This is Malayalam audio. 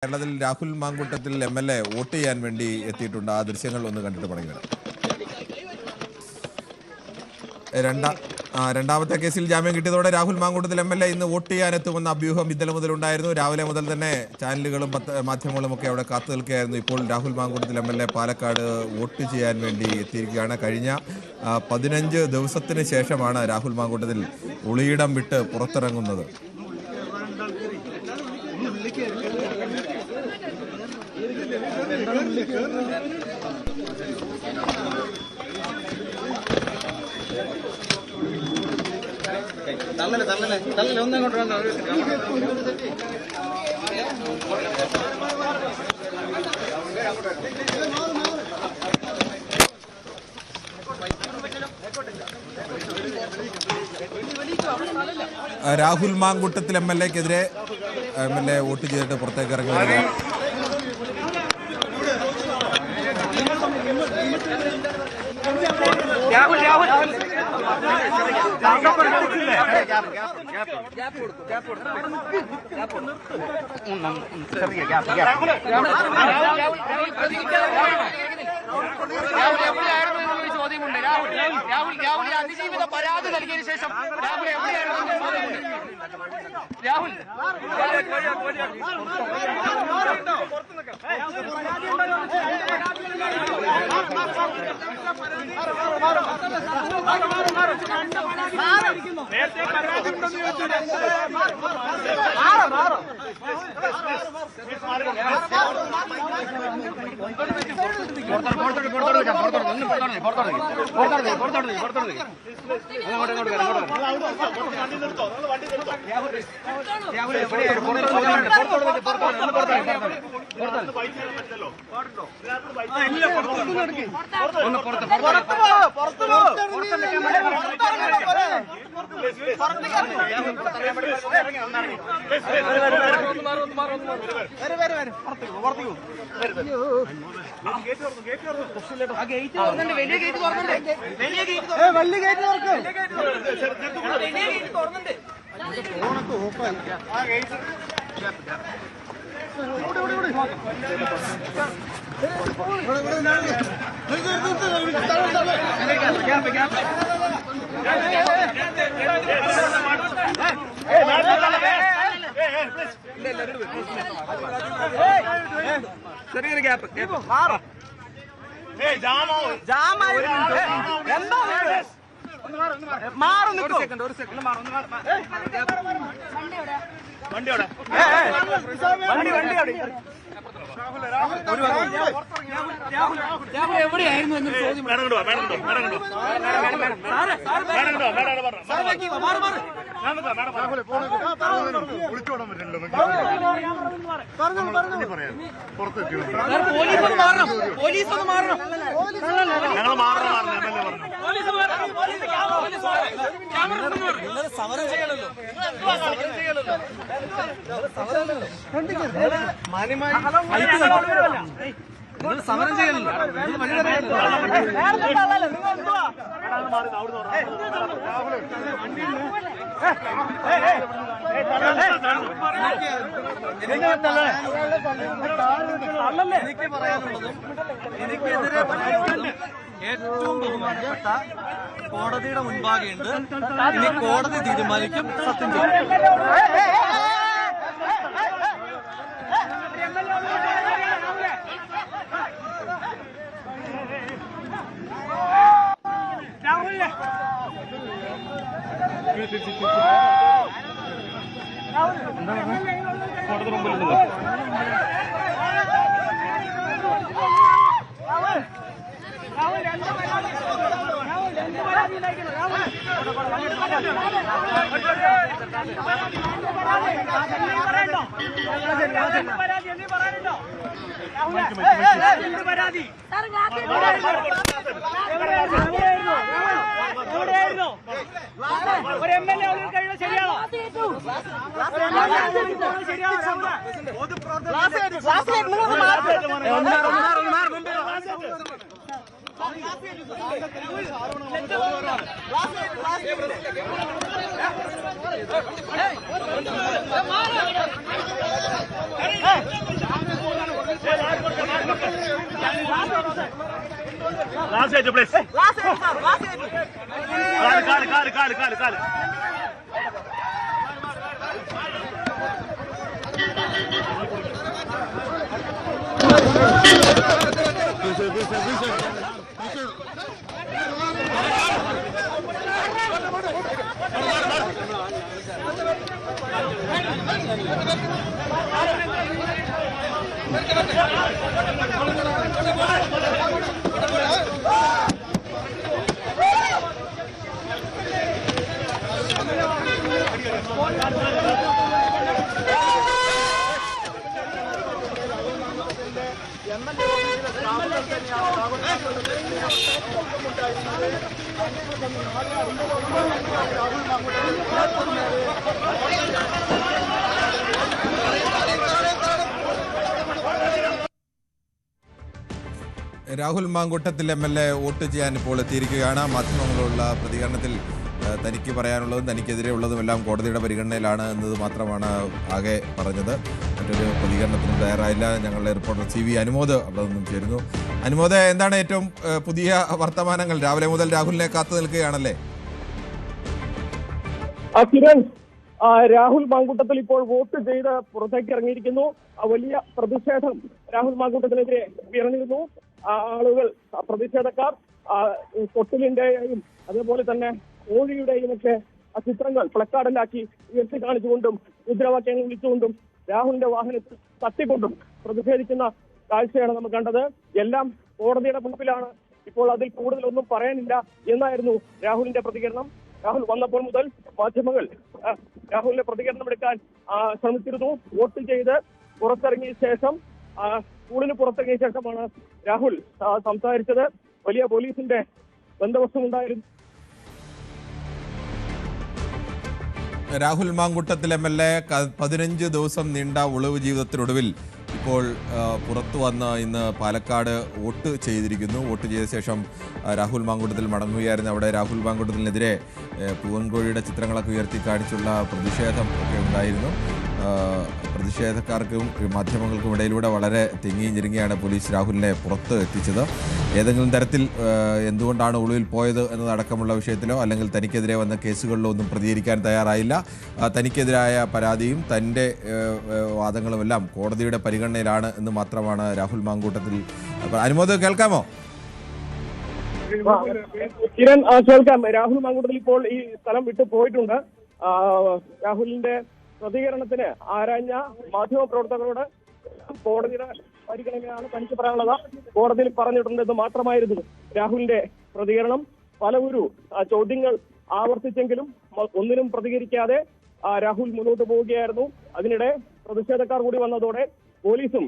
കേരളത്തിൽ രാഹുൽ മാങ്കൂട്ടത്തിൽ MLA വോട്ട് ചെയ്യാൻ വേണ്ടി എത്തിയിട്ടുണ്ട്. ആ ദൃശ്യങ്ങൾ ഒന്ന് കണ്ടിട്ട് മടങ്ങി വരാം. രണ്ടാമത്തെ കേസിൽ ജാമ്യം കിട്ടിയതോടെ രാഹുൽ മാങ്കൂട്ടത്തിൽ MLA ഇന്ന് വോട്ട് ചെയ്യാനെത്തുമെന്ന അഭ്യൂഹം ഇന്നലെ മുതലുണ്ടായിരുന്നു. രാവിലെ മുതൽ തന്നെ ചാനലുകളും മാധ്യമങ്ങളും ഒക്കെ അവിടെ കാത്തു നിൽക്കുകയായിരുന്നു. ഇപ്പോൾ രാഹുൽ മാങ്കൂട്ടത്തിൽ MLA പാലക്കാട് വോട്ട് ചെയ്യാൻ വേണ്ടി എത്തിയിരിക്കുകയാണ്. കഴിഞ്ഞ 15 ദിവസത്തിന് ശേഷമാണ് രാഹുൽ മാങ്കൂട്ടത്തിൽ ഒളിയിടം വിട്ട് പുറത്തിറങ്ങുന്നത്. രാഹുൽ മാങ്കൂട്ടത്തിൽ MLAക്കെതിരെ MLA വോട്ട് ചെയ്തിട്ട് പുറത്തേക്ക് ഇറങ്ങി വരിക. ചോദ്യമുണ്ട്. രാഹുൽ അതിജീവിത പരാതി നൽകിയതിനു ശേഷം രാഹുൽ ചെറിയൊരു ഗ്യാപ്പ് ഒരു സെക്കൻഡ് എവിടെയായിരുന്നു എന്നൊരു ചോദ്യം. പോലീസ് ഒന്ന് മാറണം. സമരം ചെയ്യണല്ലോ. സമരം ചെയ്യണല്ലോ. എനിക്ക് പറയാനുള്ളതും എനിക്കെതിരെ പറയാനുള്ളതും ഏറ്റവും ബഹുമാനപ്പെട്ട കോടതിയുടെ മുൻപാകെയുണ്ട്. ഇനി കോടതി തീരുമാനിക്കും. സത്യം ചെയ്യും. കോടതി മുമ്പിലുണ്ടല്ലോ. ഒരു MLA കഴിയുന്നത് ശരിയാണോ? Hey! Last edge, please. Last edge, sir. Last edge. Call. Rahul Mamkootathil MLA vote ചെയ്യാൻ ഇപ്പോൾ എത്തിയിരിക്കുകയാണ്. മാധ്യമങ്ങളുള്ള പ്രതികരണത്തിൽ തനിക്ക് പറയാനുള്ളതും തനിക്കെതിരെ ഉള്ളതുമെല്ലാം കോടതിയുടെ പരിഗണനയിലാണ് എന്നത് മാത്രമാണ് ആകെ പറഞ്ഞത്. മറ്റൊരു പ്രതികരണത്തിനും തയ്യാറായില്ല. ഞങ്ങളുടെ റിപ്പോർട്ടർ CV അനുമോദ് അവിടെ നിന്നും ചേരുന്നു. അനുമോദ്, എന്താണ് ഏറ്റവും പുതിയ വർത്തമാനങ്ങൾ? രാവിലെ മുതൽ രാഹുലിനെ കാത്തു നിൽക്കുകയാണല്ലേ? കിരൺ, രാഹുൽ മാങ്കൂട്ടത്തിൽ ഇപ്പോൾ വോട്ട് ചെയ്ത് പുറത്തേക്ക് ഇറങ്ങിയിരിക്കുന്നു. വലിയ പ്രതിഷേധം രാഹുൽ മാങ്കൂട്ടത്തിനെതിരെ ഉയർന്നിരുന്നു. ആളുകൾ, പ്രതിഷേധക്കാർ കൊട്ടിലിന്റെയും അതേപോലെ തന്നെ കോഴിയുടെയും ഒക്കെ ചിത്രങ്ങൾ പ്ലക്കാർഡിലാക്കി ഉയർത്തി കാണിച്ചുകൊണ്ടും മുദ്രാവാക്യങ്ങൾ വിളിച്ചുകൊണ്ടും രാഹുലിന്റെ വാഹനത്തിൽ തട്ടിക്കൊണ്ടും പ്രതിഷേധിക്കുന്ന കാഴ്ചയാണ് നമ്മൾ കണ്ടത്. എല്ലാം കോടതിയുടെ മുൻപിലാണ്, ഇപ്പോൾ അതിൽ കൂടുതലൊന്നും പറയാനില്ല എന്നായിരുന്നു രാഹുലിന്റെ പ്രതികരണം. രാഹുൽ വന്നപ്പോൾ മുതൽ മാധ്യമങ്ങൾ രാഹുലിന്റെ പ്രതികരണം എടുക്കാൻ ശ്രമിച്ചിരുന്നു. വോട്ട് ചെയ്ത് പുറത്തിറങ്ങിയ ശേഷം, സ്കൂളിന് പുറത്തിറങ്ങിയ ശേഷമാണ് രാഹുൽ സംസാരിച്ചത്. വലിയ പോലീസിന്റെ ബന്ദോബസ്തുണ്ടായിരുന്നു. രാഹുൽ മാങ്കൂട്ടത്തിൽ MLA 15 ദിവസം നീണ്ട ഒളിവ് ജീവിതത്തിനൊടുവിൽ ഇപ്പോൾ പുറത്തു വന്ന് ഇന്ന് പാലക്കാട് വോട്ട് ചെയ്തിരിക്കുന്നു. വോട്ട് ചെയ്ത ശേഷം രാഹുൽ മാങ്കൂട്ടത്തിൽ മടങ്ങുകയായിരുന്നു. അവിടെ രാഹുൽ മാങ്കൂട്ടത്തിനെതിരെ പൂവൻകോഴിയുടെ ചിത്രങ്ങളൊക്കെ ഉയർത്തി കാണിച്ചുള്ള പ്രതിഷേധം ഒക്കെ ഉണ്ടായിരുന്നു. പ്രതിഷേധക്കാർക്കും മാധ്യമങ്ങൾക്കും ഇടയിലൂടെ വളരെ തിങ്ങിയും ഞെരുങ്ങിയാണ് പോലീസ് രാഹുലിനെ പുറത്ത് എത്തിച്ചത്. ഏതെങ്കിലും തരത്തിൽ എന്തുകൊണ്ടാണ് ഒളിവിൽ പോയത് എന്നതടക്കമുള്ള വിഷയത്തിലോ അല്ലെങ്കിൽ തനിക്കെതിരെ വന്ന കേസുകളിലോ ഒന്നും പ്രതികരിക്കാൻ തയ്യാറായില്ല. തനിക്കെതിരായ പരാതിയും തൻ്റെ വാദങ്ങളുമെല്ലാം കോടതിയുടെ പരിഗണനയിലാണ് എന്ന് മാത്രമാണ് രാഹുൽ മാങ്കൂട്ടത്തിൽ. അനുമോദ്, കേൾക്കാമോ? കിരൺ, കേൾക്കാം. രാഹുൽ മാങ്കൂട്ടത്തിൽ ഇപ്പോൾ ഈ സ്ഥലം വിട്ടു പോയിട്ടുണ്ട്. രാഹുലിന്റെ പ്രതികരണത്തിന് ആരാഞ്ഞ മാധ്യമ പ്രവർത്തകരോട് കോടതിയുടെ പരിഗണനയാണ് തനിക്ക് പറയാനുള്ളത്. കോടതിയിൽ പറഞ്ഞിട്ടുണ്ടെന്ന് മാത്രമായിരുന്നു രാഹുലിന്റെ പ്രതികരണം. പലവരു ചോദ്യങ്ങൾ ആവർത്തിച്ചെങ്കിലും ഒന്നിനും പ്രതികരിക്കാതെ രാഹുൽ മുന്നോട്ട് പോവുകയായിരുന്നു. അതിനിടെ പ്രതിഷേധക്കാർ കൂടി വന്നതോടെ പോലീസും